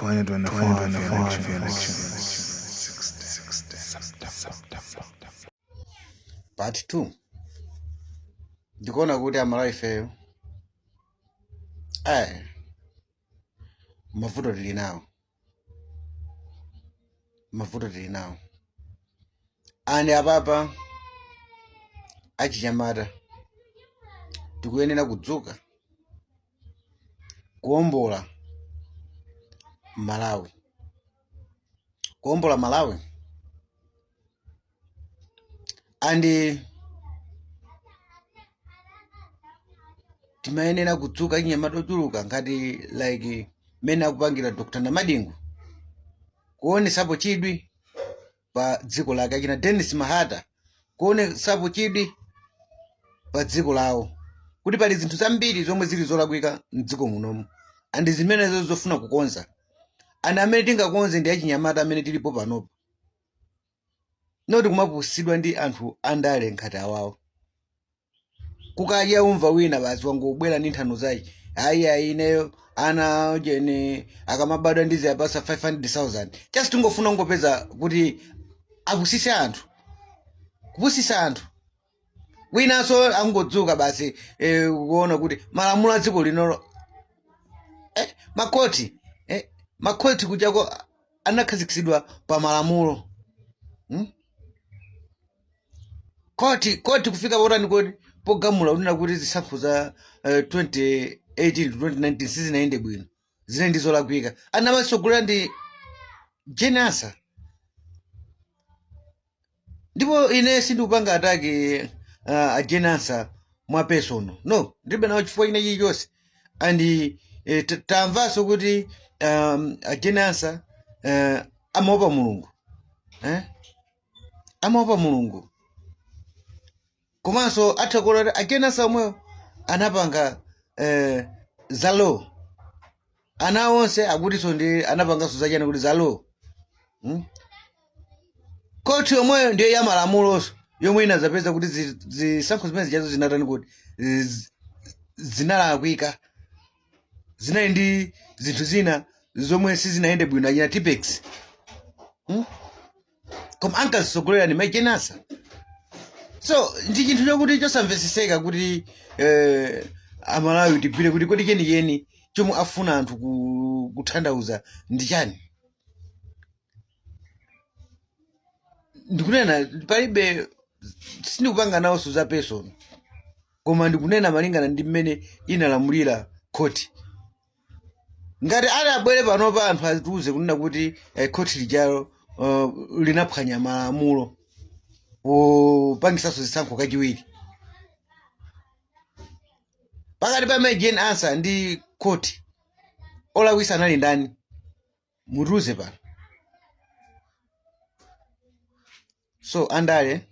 2025 election. Part 2. Ndikuona kuti amalawi ifeyo mavuto tili nawo ani apapa achinyamata tikuyenera kudzuka kuombola Malawi andi timayenera kudzuka achinyamata ochuluka ngati like mene akupangira Dr. Namadingu kuonesapo chidwi pa dziko lake, achina Dennis Mahata kuonesapo chidwi pa dziko lawo, kuti pali zinthu zambiri zomwe zili zolakwika mdziko munomu andi zimenezo zofuna kukonza. Ana amene tingakonze ndi achinyamata amene tilipo panopo, noti kumapusidwa ndi anthu andale nkhati awawo. Kukadya umva wina basi wangobwera ndi nthano zake, ayi ineyo ana jene akamabadwa ndizi apasa 500,000 just tingofuna ngopeza kuti apusise anthu, kupusisa anthu. Winanso angodzuka basi kuona kuti malamulo a dziko linolo makoti kuchako anakhazikitsidwa pa malamulo. Koti kufika potani kodi pogamula unena kuti zisankho za 2018 to 2019 sizinayende bwino, zine ndizolakwika. Anamasogolera ndi Jenasa, ndipo ine sindikupanga atake a Jenasa mwa personal, no, ndilibe nawo chifukwa china chilichonse. Andi tamvanso kuti a Jenasa amaopa Mulungu, amaopa Mulungu. Komanso atha kuona a Jenasa omweyo anapanga za law, ana onse akutinso ndi anapanganso zachani kuti za law. Koti yomweyo ndiyo ya malamuloso yomwe inazapeza kuti zisankho zimene zijazo zinatani kuti zinalakwika, zinali ndi zinthu zina zomwe sizinayende bwino, achina Tipex. Koma ankazisogolera ni Jenasa. So ndi chinthu chokuti chosamveseseka kuti amalawi tipire kuti kodi chenicheni chomwe afuna anthu kuthandauza ndi chani. Ndikunena palibe, sindikupanga nawonso za person, koma ndikunena malingana ndi mmene inalamulira khoti. Ngati abwere panopa anthu atiuze kunena kuti khoti lijalo linaphwanya malamulo popangisanso zisankho kachiwiri, pakati pa Jenasa ndi khoti olakwisa anali ndani? Mutiuze pano. So andale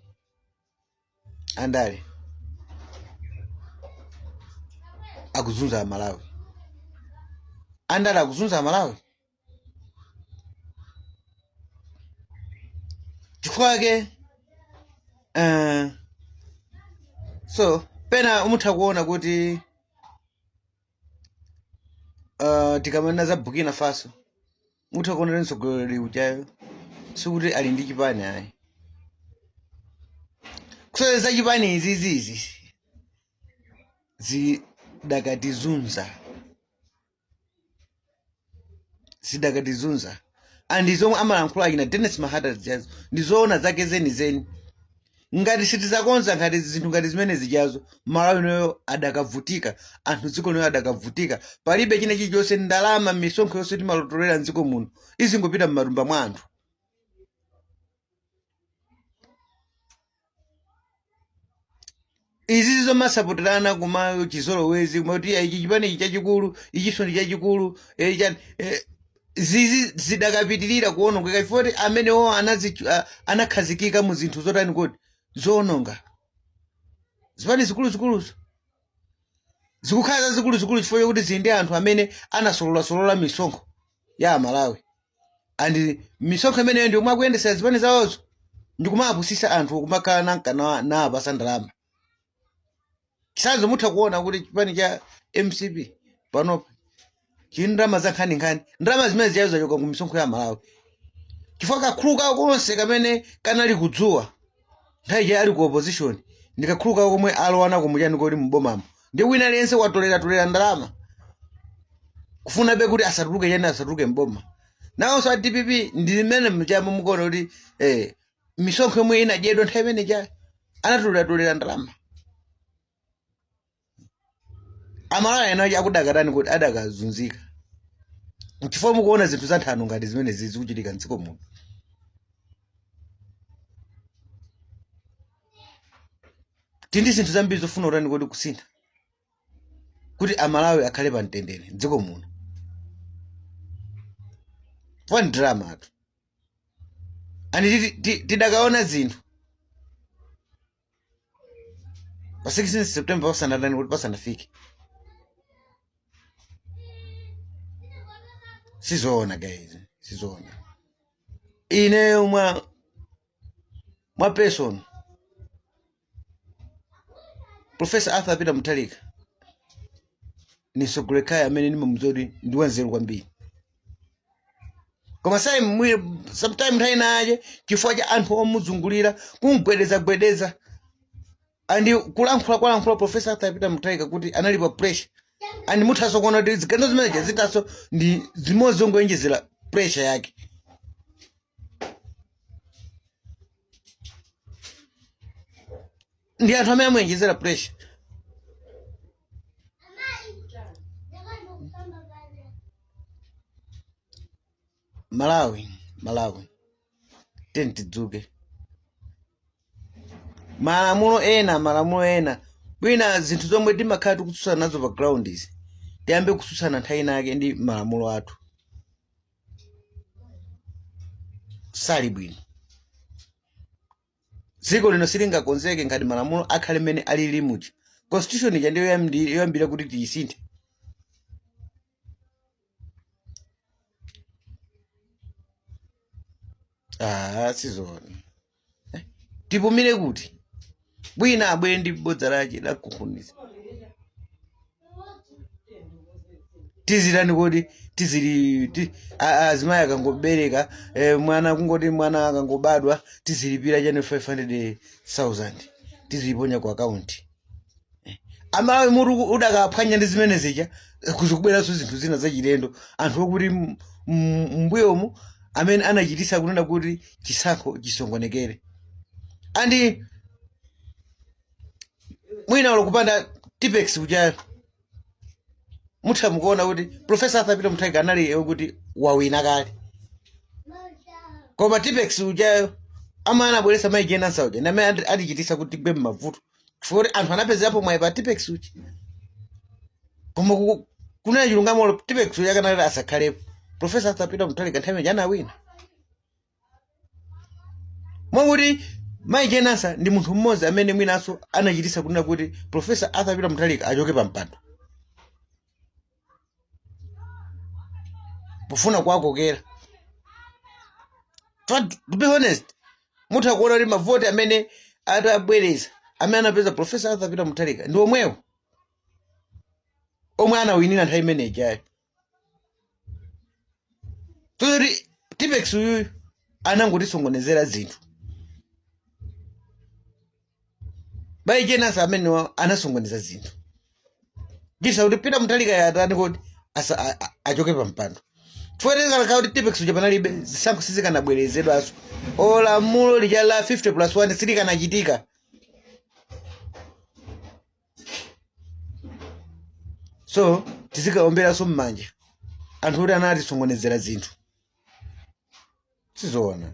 akuzunza Malawi, andale akuzunza Malawi chifukwa so pena umutha kuona kuti tikamanena za Burkina Faso mutha kuona mtsogoleri uchayo sikuti ali ndi chipani ayi. Kuseza chipani izizi zidakatizunza andi zomwe amalankhula achina Dennis Mahata zijazo ndizoona zake zeni. Ngati sitizakonza ngati zinthu ngati zimene zijazo, Malawi noyo adakavutika, anthu dziko noyo adakavutika. Palibe china chilichonse, ndalama misonkho yonse timalotolera mdziko muno izingopita m'matumba mwa anthu. Izi zomasapoterana kuma chizolowezi kumati ichi chipani ichi chachikulu, ichinso ndi chachikulu, zizi zidakapitirira kuonongeka chifukwa amenewo anakhazikika mu zinthu zotani kodi zoononga. Zipani zikuluzikuluzo zikukhala zikuluzikulu chifukwa kuti zili ndi anthu amene anasolola misonkho ya Malawi, andi misonkho imeneyo ndi omwe akuyendesa zipani zawozo, ndikumapusisa anthu kumakhala nankana na apasa ndalama. Chisazo mutha kuona kuti chipani cha MCP panopa chini ndrama za nkhani ndrama zimene ziyazo zachoka ku misonkho ya Malawi chifukwa kakhuluka konse kamene kanali kudzuwa nthawi ali ku opposition ndikakhuluka komwe alowana kumujani kodi mbomamo ndi wina aliyense watolera ndalama kufuna be kuti asatuluke chani asatuluke mboma nawo sa DPP ndi mmene mchamo mukono kuti misonkho imwe inadyedwa nthawi imene cha anatolera ndalama Amalawi ena akudakatani kuti adakazunzika chifukwa mukuona zinthu za nthano ngati zimene zikuchitika mdziko muno tindi zinthu zambiri zofuna utani kodi kusintha kuti Amalawi akhale pa mtendere mdziko muno one drama atu ani tidakaona zinthu pa 16 September pasanatani kuti pasanafike sizoona guys sizoona ine mwa person Professor Arthur Peter Mutharika ni sogolekaya amene nimamuzodi ndi wanzeru kwambiri koma sometime nthawi naye chifukwa cha anthu omuzungulira kumgwedeza andi kulankhula Professor Arthur Peter Mutharika kuti analipa pressure andi muthaso kuona kuti zigano zimene zitaso ndi zimodzi zongoyenjezera pressure yake ndi anthu amene amuyenjezera pressure Malawi tidzuke malamulo ena bwina zinthu zomwe timakhala tikutsutsana nazo pa ground izi tiyambe kutsutsana nthawi nake ndi malamulo athu sali bwino dziko lino silingakonzeke ngati malamulo akhale mmene alili muja constitution ija ndiyo yoyambira kuti tiyisinthe sizoona tipumire kuti bwina abwere ndi bodza lake lakukhuniza tizirani kodi azimayi akangobereka mwana kungoti mwana akangobadwa tizilipira chani 500,000 tiziliponya ku account Amalawi mutu udakaphwanya ndi zimene zija kuzikubweranso zinthu zina zachilendo anthu okuti mbuyomu amene anachitisa kunena kuti chisankho chisongonekere andi mwina lokupanda Tipex ujayo mutha mukuona kuti Professor Arthur Peter Mutharika anali kuti wawina kale koma Tipex ujayo amana abweresa mai Jenasa uja na amene adichitisa kuti gwe mavuto chifukwa anthu anapezerapo mwayi pa Tipex uja koma kunena chilungamo Tipex uja kanali asakhalepo Professor Arthur Peter Mutharika nthawi jana awina mwakuti mai Jenasa ndi munthu mmodzi amene mwinaso anachitisa kunena kuti Professor Arthur Peter Mutharika achoke pa mpando pofuna kuwakokera to be honest mutha kuona kuti mavoti amene atabwereza amene anapeza Professor Arthur Peter Mutharika ndi omwewo omwe anawinira nthawi imene ijayo tuli Tipex uyu anangotisongonezera zinthu mai Jenasa amene anasongoneza zinthu gisa kuti Peter Mutharika yatani kuti achoke pa mpando Fuereza kuti Tipex uja panalibe zisankho sizikanabwerezedwaso olamulo lija la 50+1 silikanachitika so tizikaomberaso mmanja anthu kuti anatisongonezera zinthu sizoona